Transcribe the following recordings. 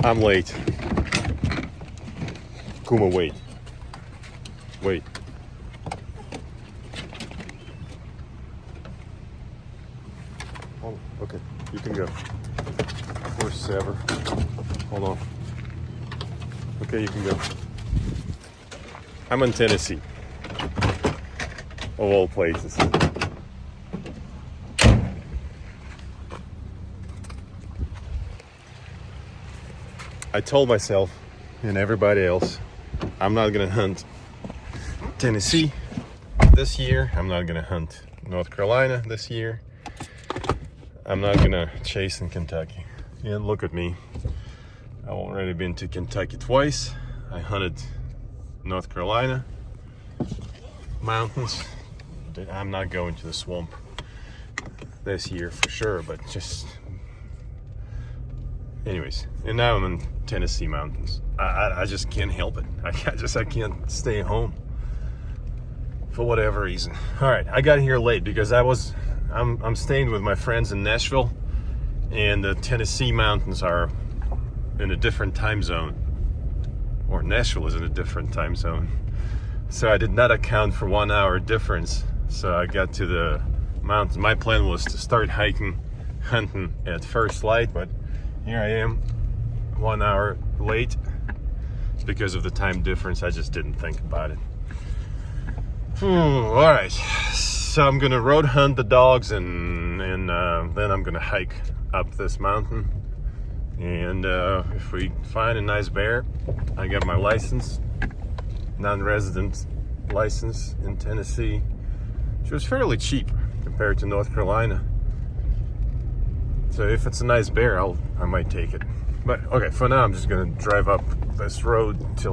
I'm late. Kuma, wait. Wait. Oh, okay. You can go. Where's Sever? Hold on. Okay, you can go. I'm in Tennessee. Of all places. I told myself and everybody else, I'm not gonna hunt Tennessee this year. I'm not gonna hunt North Carolina this year. I'm not gonna chase in Kentucky. And look at me. I've already been to Kentucky twice. I hunted North Carolina mountains. I'm not going to the swamp this year for sure, but just anyways. And now I'm in Tennessee mountains. I just can't help it. I can't stay home for whatever reason. All right, I got here late because I'm staying with my friends in Nashville, and the Tennessee mountains are in a different time zone, or Nashville is in a different time zone. So I did not account for 1 hour difference. So I got to the mountains. My plan was to start hunting at first light, but here I am 1 hour late because of the time difference. I just didn't think about it. All right, so I'm gonna road hunt the dogs, and then I'm gonna hike up this mountain. And if we find a nice bear, I got my license, non-resident license in Tennessee, which was fairly cheap compared to North Carolina. So if it's a nice bear, I might take it. But okay, for now I'm just gonna drive up this road to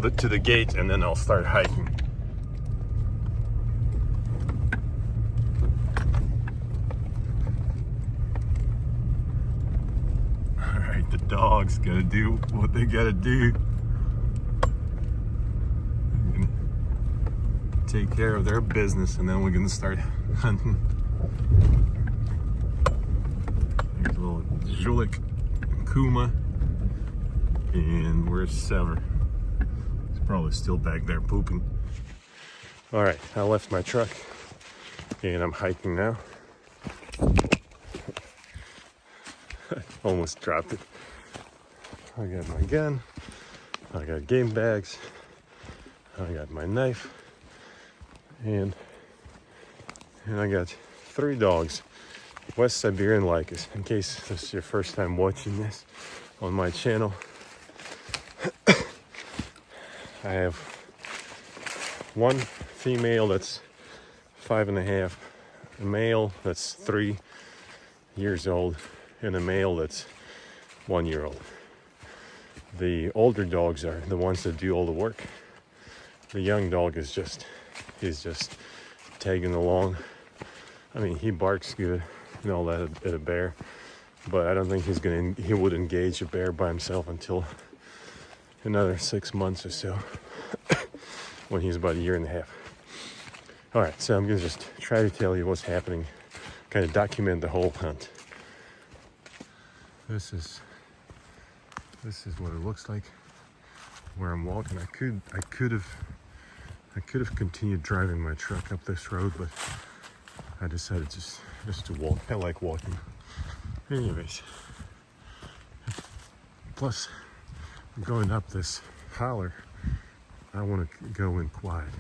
the gate, and then I'll start hiking. All right, the dogs gotta do what they gotta do. I'm gonna take care of their business, and then we're gonna start hunting. There's a little Zhulik, Kuma, and where's Sever? He's probably still back there pooping. All right, I left my truck and I'm hiking now. Almost dropped it. I got my gun, I got game bags, I got my knife, and I got 3 dogs. West Siberian Laikas, in case this is your first time watching this on my channel. I have one female that's 5.5, a male that's 3 years old, and a male that's 1 year old. The older dogs are the ones that do all the work. The young dog is just tagging along. I mean, he barks good and all that at a bear, but I don't think he would engage a bear by himself until another 6 months or so, when he's about 1.5 years. All right, so I'm gonna just try to tell you what's happening, kind of document the whole hunt. This is what it looks like where I'm walking. I could have continued driving my truck up this road, but I decided just to walk. I like walking. Anyways, plus I'm going up this holler. I want to go in quiet.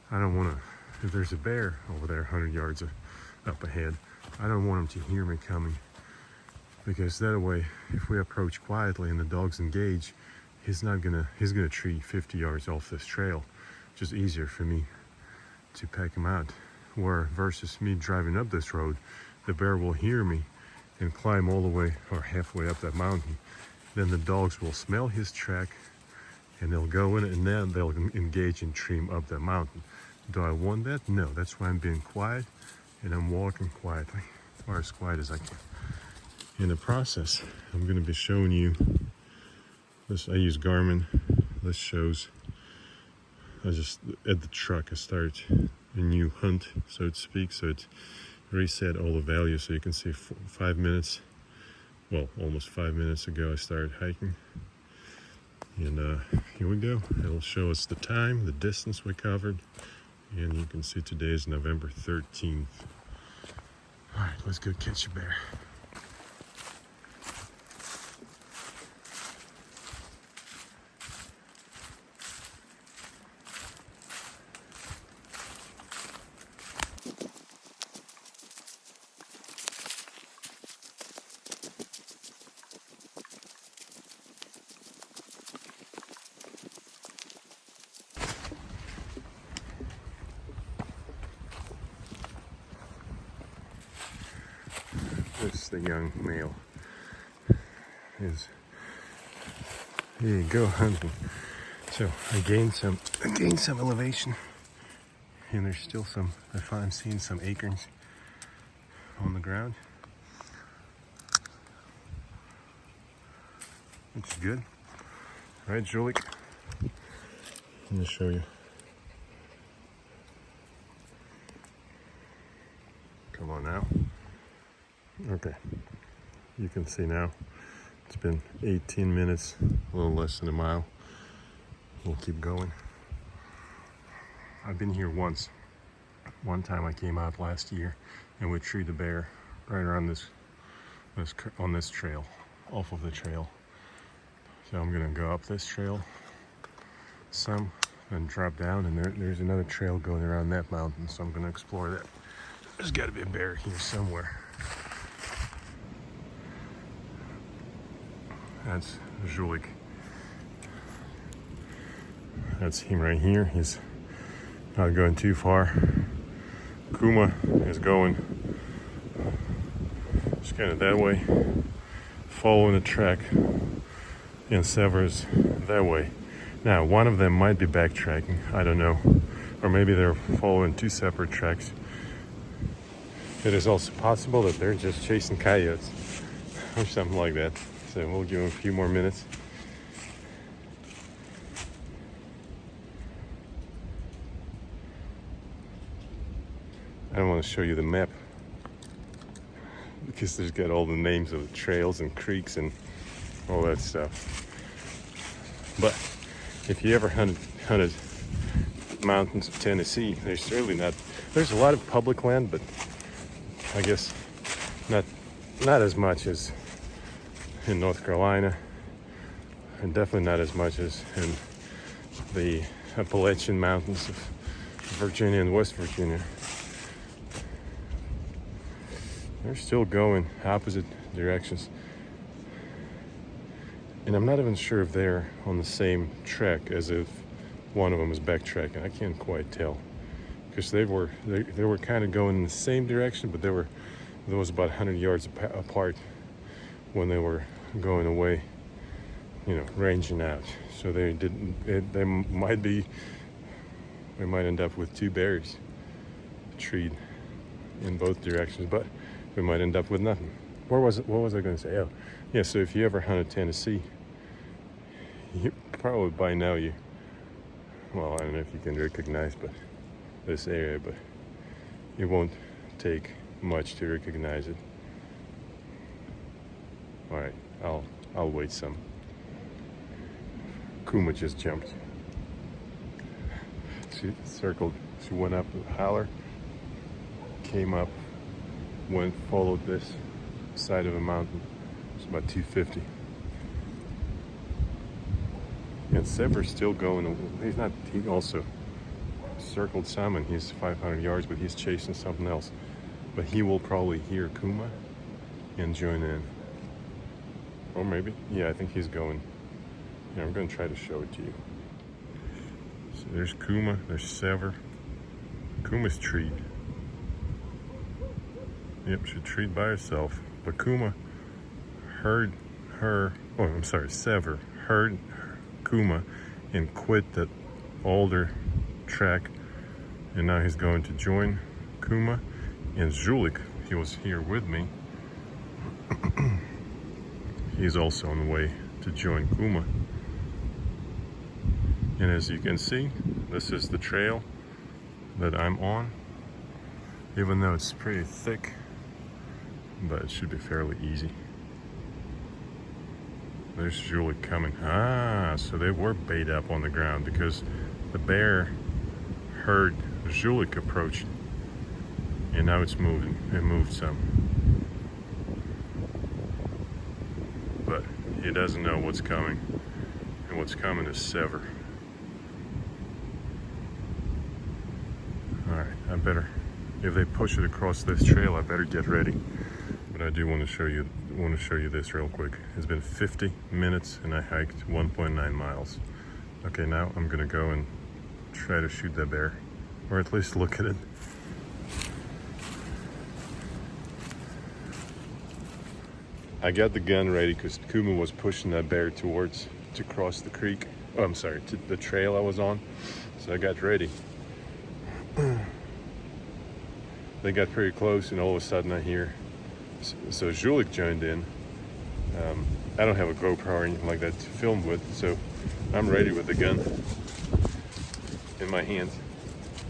I don't want to, if there's a bear over there 100 yards up ahead, I don't want him to hear me coming, because that way, if we approach quietly and the dogs engage, he's gonna tree 50 yards off this trail. Just easier for me to pack him out. Where versus me driving up this road, the bear will hear me and climb all the way or halfway up that mountain. Then the dogs will smell his track and they'll go in, and then they'll engage and tree him up that mountain. Do I want that? No, that's why I'm being quiet and I'm walking quietly, or as quiet as I can. In the process, I'm going to be showing you this. I use Garmin. This shows, I just, at the truck, I start a new hunt, so to speak. So it reset all the values, so you can see 5 minutes well, almost 5 minutes ago I started hiking. And here we go. It'll show us the time, the distance we covered. And you can see today is November 13th. All right, let's go catch a bear. This is the young male. Here you go hunting. So I gained some elevation, and there's still some. I'm seeing some acorns on the ground. Looks good. All right, Zhulik. Let me show you. Come on now. Okay, you can see now it's been 18 minutes, a little less than a mile. We'll keep going. I've been here once. One time I came out last year and we treed a bear right around on this trail, off of the trail. So I'm gonna go up this trail some and drop down, and there's another trail going around that mountain, so I'm gonna explore that. There's gotta be a bear here somewhere. That's Zhulik. That's him right here. He's not going too far. Kuma is going just kind of that way, following the track, and Sever's that way. Now, one of them might be backtracking, I don't know. Or maybe they're following two separate tracks. It is also possible that they're just chasing coyotes or something like that. So we'll give them a few more minutes. I don't want to show you the map because there's got all the names of the trails and creeks and all that stuff. But if you ever hunted mountains of Tennessee, there's a lot of public land, but I guess not as much as in North Carolina, and definitely not as much as in the Appalachian Mountains of Virginia and West Virginia. They're still going opposite directions. And I'm not even sure if they're on the same track as if one of them is backtracking. I can't quite tell. Because they were kind of going in the same direction, but there was about 100 yards apart when they were going away, ranging out. So they might end up with two bears treed in both directions, but we might end up with nothing. What was I going to say? Oh, yeah, so if you ever hunted Tennessee, you probably by now I don't know if you can recognize this area, but it won't take much to recognize it. All right, I'll wait some. Kuma just jumped. She circled. She went up the holler, came up, followed this side of a mountain. It's about 250. And Sever's still going. He also circled some, and he's 500 yards, but he's chasing something else. But he will probably hear Kuma and join in. Or maybe, yeah, I think he's going. Yeah, I'm going to try to show it to you. So there's Kuma, there's Sever. Kuma's treed. Yep, she treed by herself. But Kuma heard Sever heard Kuma and quit that older track. And now he's going to join Kuma. And Zhulik, he was here with me. He's also on the way to join Kuma. And as you can see, this is the trail that I'm on. Even though it's pretty thick, but it should be fairly easy. There's Zhulik coming. Ah, so they were bait up on the ground because the bear heard Zhulik approach, and now it's moving. It moved some, but he doesn't know what's coming, and what's coming is Sever. All right, I better, if they push it across this trail, I better get ready. But I do want to show you this real quick. It's been 50 minutes and I hiked 1.9 miles. Okay, now I'm gonna go and try to shoot that bear, or at least look at it. I got the gun ready because Kuma was pushing that bear to cross the creek. Oh, I'm sorry, to the trail I was on. So I got ready. They got pretty close, and all of a sudden I hear, so Zhulik joined in. I don't have a GoPro or anything like that to film with, so I'm ready with the gun in my hands.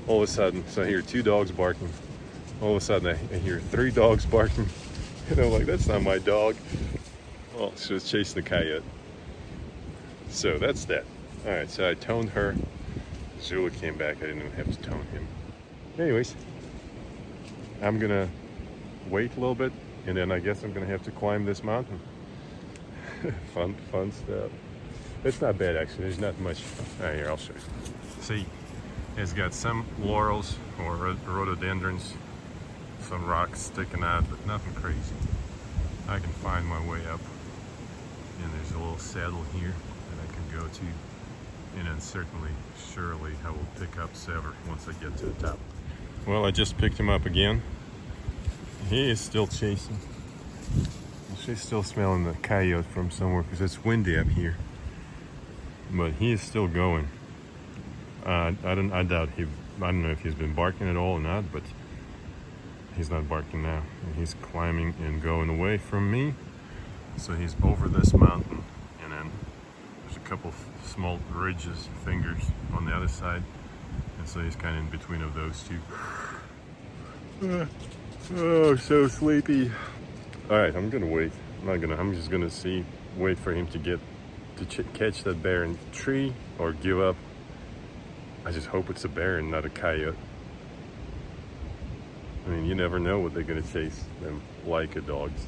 All of a sudden, so I hear 2 dogs barking. All of a sudden I hear 3 dogs barking. And I'm like, that's not my dog. Well, she was chasing the coyote. So that's that. All right, so I toned her. Zhulik came back. I didn't even have to tone him. Anyways, I'm gonna wait a little bit, and then I guess I'm gonna have to climb this mountain. fun stuff. It's not bad actually. There's not much. All right, here, I'll show you. See, it's got some laurels or rhododendrons, some rocks sticking out, but nothing crazy. I can find my way up, and there's a little saddle here that I can go to, and then surely I will pick up Sever once I get to the top. Well, I just picked him up again. He is still chasing. She's still smelling the coyote from somewhere because it's windy up here. But he is still going. I don't know if he's been barking at all or not, but he's not barking now. And he's climbing and going away from me. So he's over this mountain, and then there's a couple small ridges, fingers on the other side. And so he's kind of in between of those two. Oh, so sleepy. All right, I'm gonna wait. I'm just gonna wait for him to catch that bear in the tree or give up. I just hope it's a bear and not a coyote. I mean, you never know what they're gonna chase, them Laika dogs.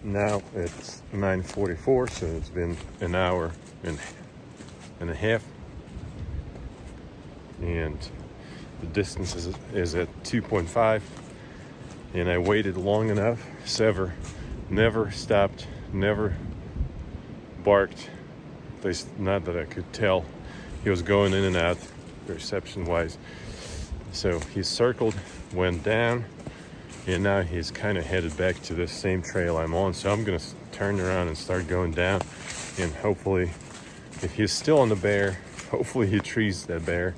Now it's 9:44, so it's been an hour and a half, and the distance is at 2.5, and I waited long enough. Sever never stopped, never barked, at least not that I could tell. He was going in and out reception wise. So he circled, went down, and now he's kind of headed back to this same trail I'm on. So I'm gonna turn around and start going down, and hopefully, if he's still on the bear, hopefully he trees that bear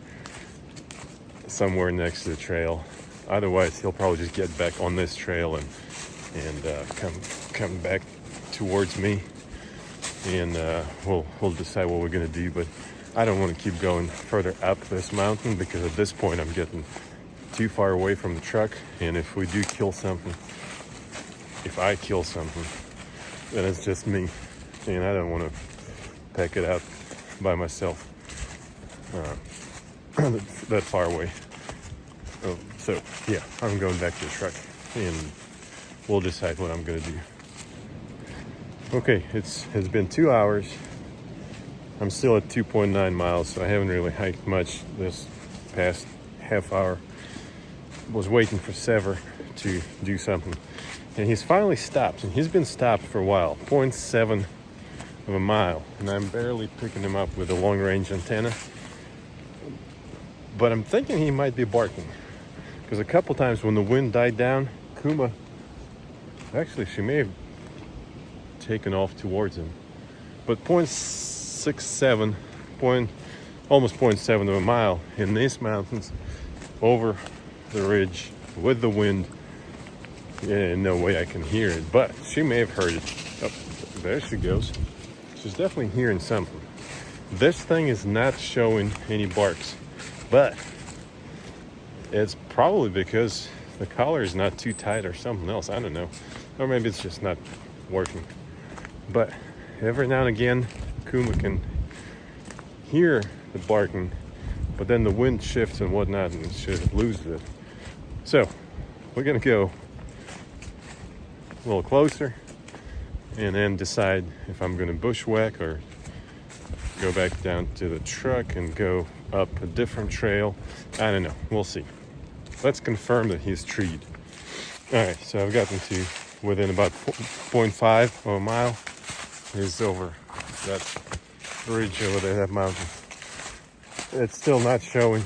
somewhere next to the trail. Otherwise, he'll probably just get back on this trail and come back towards me, and we'll decide what we're gonna do. But I don't want to keep going further up this mountain because at this point I'm getting too far away from the truck, and if we do kill something, if I kill something, then it's just me, and I don't want to pack it out by myself that far away. So yeah, I'm going back to the truck, and we'll decide what I'm gonna do. Okay, it's been 2 hours. I'm still at 2.9 miles, so I haven't really hiked much this past half hour. Was waiting for Sever to do something, and he's finally stopped, and he's been stopped for a while. 0.7 of a mile, and I'm barely picking him up with a long-range antenna, but I'm thinking he might be barking, because a couple times when the wind died down, Kuma, actually she may have taken off towards him, but 0.67, almost 0.7 of a mile in these mountains over the ridge with the wind, yeah, no way I can hear it, but she may have heard it. Oh, there she goes. She's definitely hearing something. This thing is not showing any barks, but it's probably because the collar is not too tight or something else. I don't know. Or maybe it's just not working. But every now and again, Kuma can hear the barking, but then the wind shifts and whatnot, and she loses it. So we're gonna go a little closer and then decide if I'm gonna bushwhack or go back down to the truck and go up a different trail. I don't know, we'll see. Let's confirm that he's treed. All right, so I've gotten to within about 0.5 of a mile. He's over that ridge over there, that mountain. It's still not showing.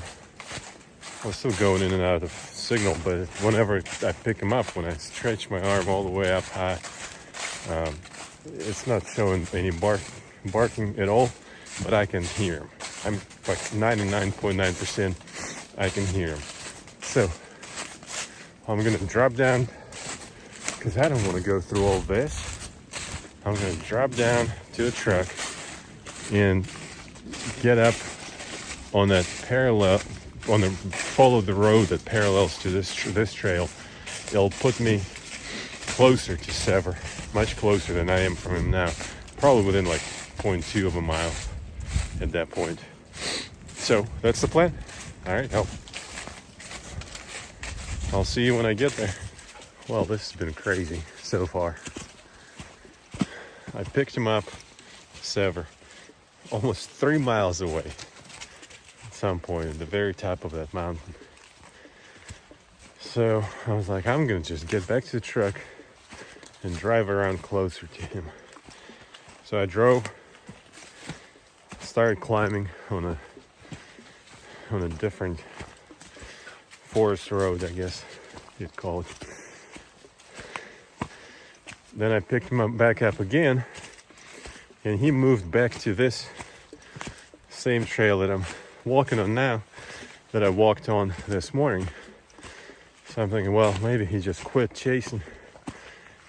I'm still going in and out of signal, but whenever I pick him up, when I stretch my arm all the way up high, it's not showing any barking at all, but I can hear him. I'm like 99.9% I can hear him. So I'm gonna drop down, because I don't want to go through all this. I'm gonna drop down to the truck and get up on that follow the road that parallels to this trail. It'll put me closer to Sever, much closer than I am from him now. Probably within like 0.2 of a mile at that point. So that's the plan. All right, I'll see you when I get there. Well, this has been crazy so far. I picked him up, Sever, almost 3 miles away at some point at the very top of that mountain. So I was like, I'm gonna just get back to the truck and drive around closer to him. So I started climbing on a different forest road, I guess you'd call it. Then I picked him back up again, and he moved back to this same trail that I'm walking on now, that I walked on this morning. So I'm thinking, well, maybe he just quit chasing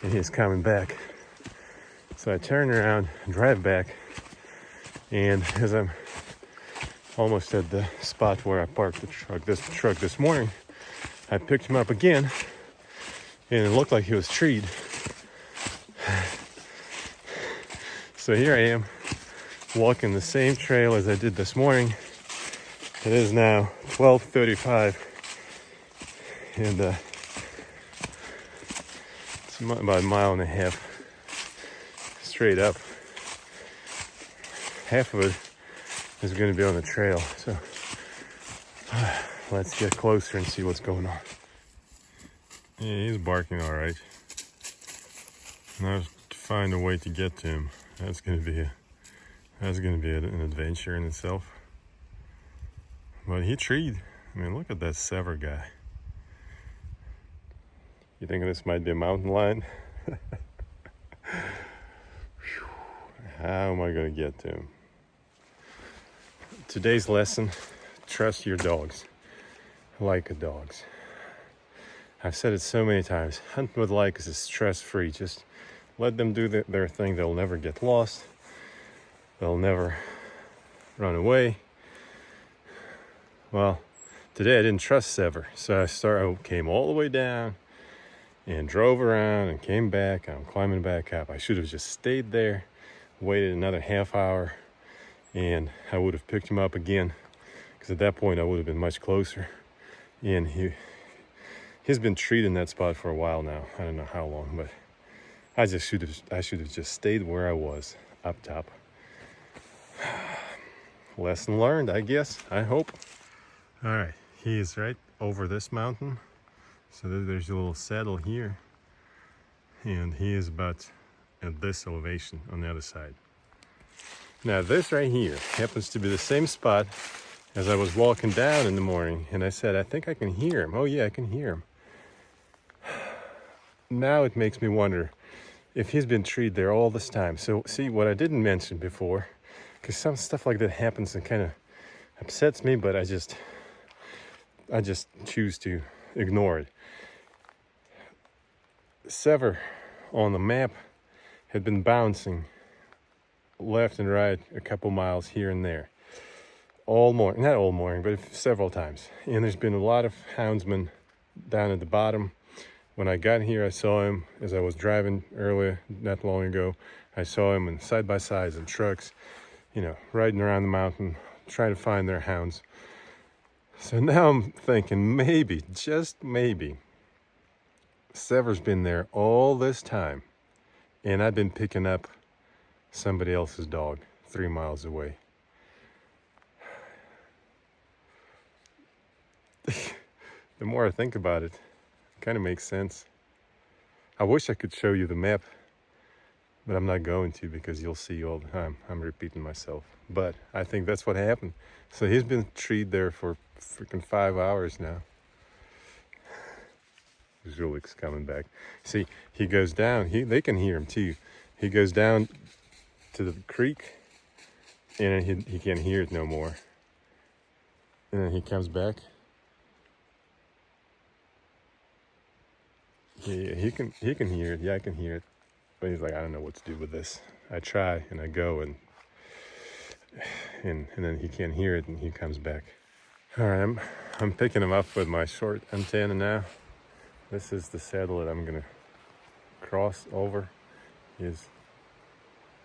and he's coming back. So I turn around, drive back, and as I'm almost at the spot where I parked the truck this morning, I picked him up again, and it looked like he was treed. So here I am, walking the same trail as I did this morning. It is now 12:35, and it's about a mile and a half straight up. Half of it is going to be on the trail, so let's get closer and see what's going on. Yeah, he's barking all right. And I have to find a way to get to him. That's going to be an adventure in itself. But he treed. I mean, look at that Sever guy. You think this might be a mountain lion? How am I going to get to him? Today's lesson: trust your dogs. Laika dogs. I've said it so many times. Hunting with Laikas is stress-free. Just let them do their thing. They'll never get lost. They'll never run away. Well, today I didn't trust Sever, so I came all the way down and drove around and came back. I'm climbing back up. I should have just stayed there, waited another half hour, and I would have picked him up again, because at that point I would have been much closer. And he's been treated in that spot for a while now. I don't know how long, but I should have just stayed where I was, up top. Lesson learned, I guess. I hope. All right, he is right over this mountain. So there's a little saddle here, and he is about at this elevation on the other side. Now this right here happens to be the same spot as I was walking down in the morning, and I said, I think I can hear him. Oh yeah, I can hear him. Now it makes me wonder if he's been treed there all this time. So see, what I didn't mention before, because some stuff like that happens and kind of upsets me, but I just choose to ignore it. Sever on the map had been bouncing left and right a couple miles here and there all morning, not all morning, but several times. And there's been a lot of houndsmen down at the bottom When I got here, I saw him as I was driving earlier, not long ago. I saw him in side-by-sides and trucks, you know, riding around the mountain, trying to find their hounds. So now I'm thinking maybe, just maybe, Sever's been there all this time, and I've been picking up somebody else's dog 3 miles away. The more I think about it, it kind of makes sense. I wish I could show you the map, but I'm not going to because you'll see all the time. I'm repeating myself. But I think that's what happened. So he's been treed there for freaking 5 hours now. Zhulik's coming back. See, he goes down. They can hear him too. He goes down to the creek, and he can't hear it no more. And then he comes back. Yeah, he can hear it. Yeah, I can hear it. But he's like, I don't know what to do with this. I try and I go and then he can't hear it and he comes back. All right, I'm picking him up with my short antenna now. This is the saddle that I'm gonna cross over.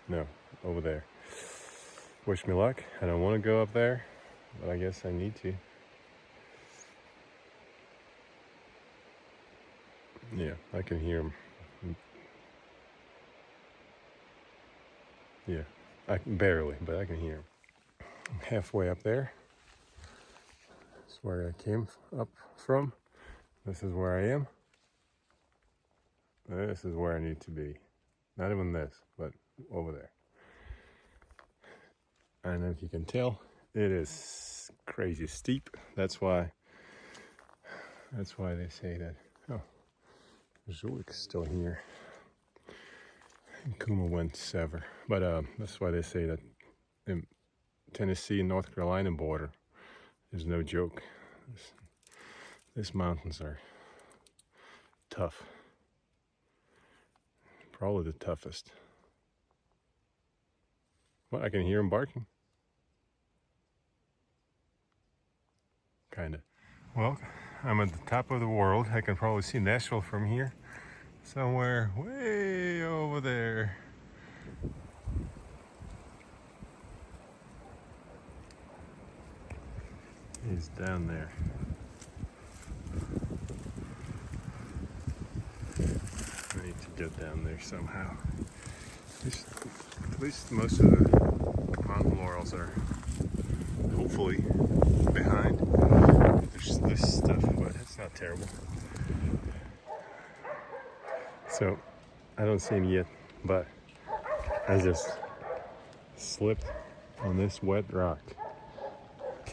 No, over there. Wish me luck. I don't want to go up there, but I guess I need to. Yeah, I can hear him. Yeah, barely, but I can hear him. I'm halfway up there. That's where I came up from. This is where I am. This is where I need to be. Not even this, but over there. I don't know if you can tell. It is crazy steep. That's why they say that. Oh, Zhulik's still here. And Kuma went to Sever. But that's why they say that in Tennessee and North Carolina border is no joke. These mountains are tough. Probably the toughest. Well, I can hear him barking. Kinda. Well, I'm at the top of the world. I can probably see Nashville from here. Somewhere way over there. He's down there. I need to get down there somehow. At least most of the mountain laurels are hopefully behind. There's this stuff, but it's not terrible. So I don't see him yet, but I just slipped on this wet rock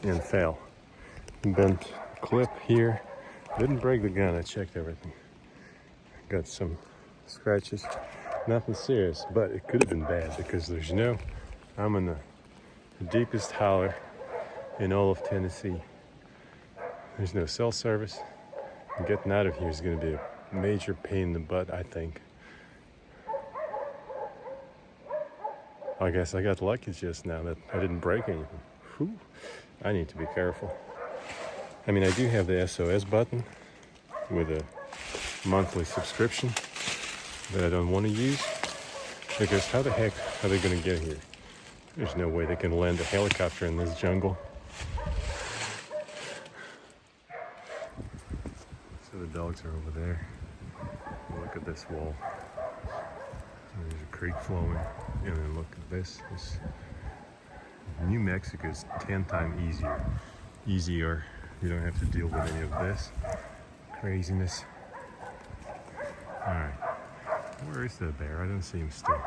and fell. Bent clip here. Didn't break the gun. I checked everything. Got some scratches. Nothing serious, but it could have been bad because I'm in the deepest holler in all of Tennessee. There's no cell service. And getting out of here is going to be a major pain in the butt, I think. I guess I got lucky just now that I didn't break anything. Whew. I need to be careful. I mean, I do have the SOS button with a monthly subscription that I don't want to use because how the heck are they going to get here? There's no way they can land a helicopter in this jungle. So the dogs are over there. Look at this wall. There's a creek flowing. And then look at this. New Mexico is 10 times easier. You don't have to deal with any of this craziness. All right, where is the bear? I don't see him still.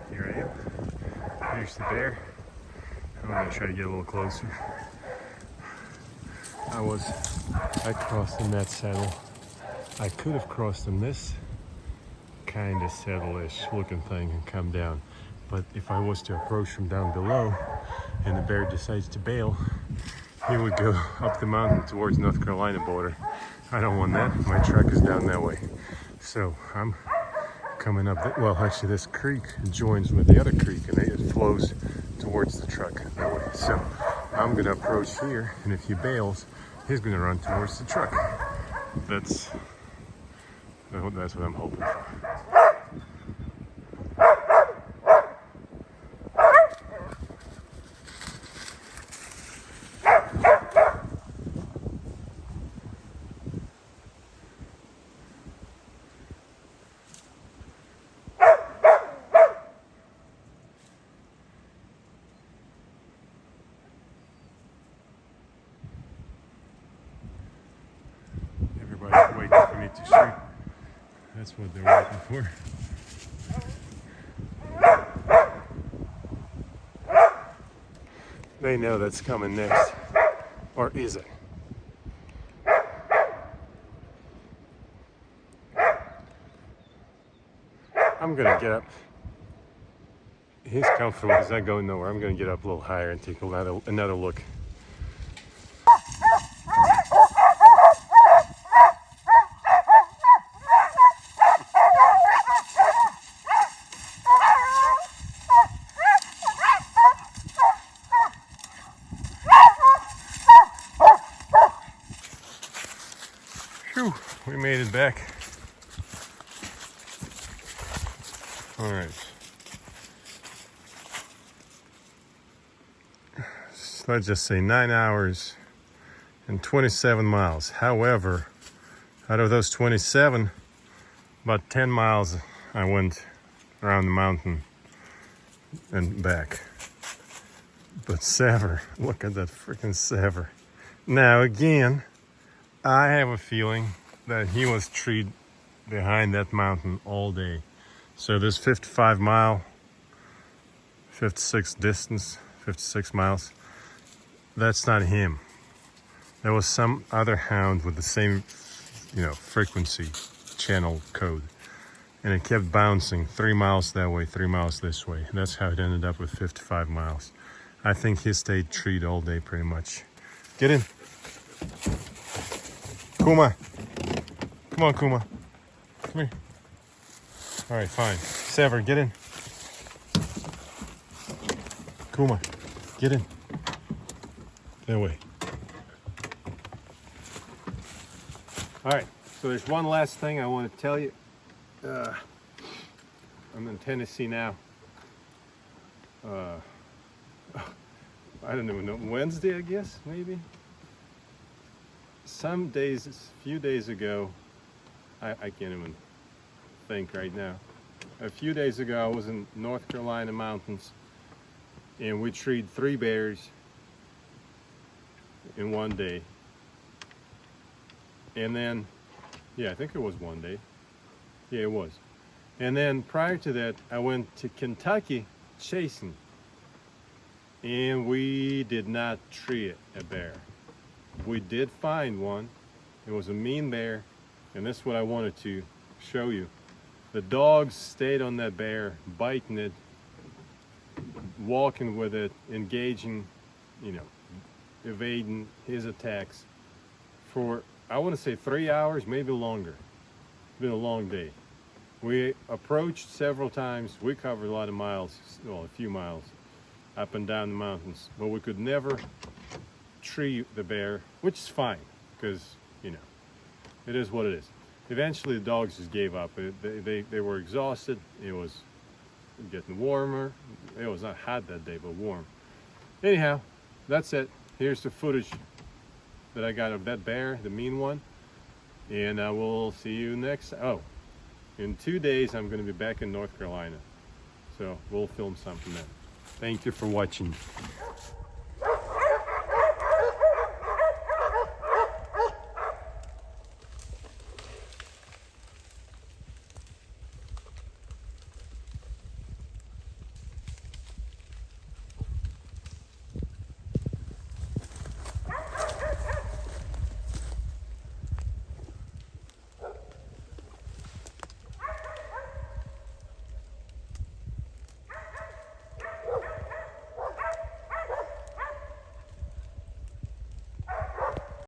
Here I am. Here's the bear. I'm gonna try to get a little closer. I crossed in that saddle. I could have crossed in this kind of saddle-ish looking thing and come down. But if I was to approach from down below and the bear decides to bail, he would go up the mountain towards North Carolina border. I don't want that. My truck is down that way. So I'm coming up, well actually this creek joins with the other creek and it flows towards the truck that way. So I'm gonna approach here, and if he bails, he's gonna run towards the truck. That's what I'm hoping for. Everybody's waiting for me to shoot. That's what they're waiting for. They know that's coming next. Or is it? I'm gonna get up. He's comfortable, he's not going nowhere. I'm gonna get up a little higher and take another look. Phew, we made it back. All right. So let's just say 9 hours and 27 miles. However, out of those 27, about 10 miles I went around the mountain and back. But Sever, look at that freaking Sever. Now again, I have a feeling that he was treed behind that mountain all day. So this 55 mile, 56 distance, 56 miles, that's not him. There was some other hound with the same, frequency channel code. And it kept bouncing 3 miles that way, 3 miles this way. And that's how it ended up with 55 miles. I think he stayed treed all day pretty much. Get in. Kuma. Come on, Kuma. Come here. All right, fine. Sever, get in. Kuma, get in. That way. All right, so there's one last thing I want to tell you. I'm in Tennessee now. I don't even know, Wednesday, I guess, maybe? Some days, a few days ago, I can't even think right now. A few days ago, I was in North Carolina mountains, and we treed 3 bears in one day. And then, I think it was one day. Yeah, it was. And then prior to that, I went to Kentucky chasing, and we did not tree a bear. We did find one. It was a mean bear, and this is what I wanted to show you. The dogs stayed on that bear, biting it, walking with it, engaging, evading his attacks for, I want to say 3 hours, maybe longer. It's been a long day. We approached several times. We covered a lot of miles, well, a few miles up and down the mountains, but we could never tree the bear, which is fine because, it is what it is. Eventually the dogs just gave up. They were exhausted. It was getting warmer. It was not hot that day, but warm. Anyhow, that's it. Here's the footage that I got of that bear, the mean one. And I will see you next. Oh, in 2 days, I'm going to be back in North Carolina. So we'll film something then. Thank you for watching.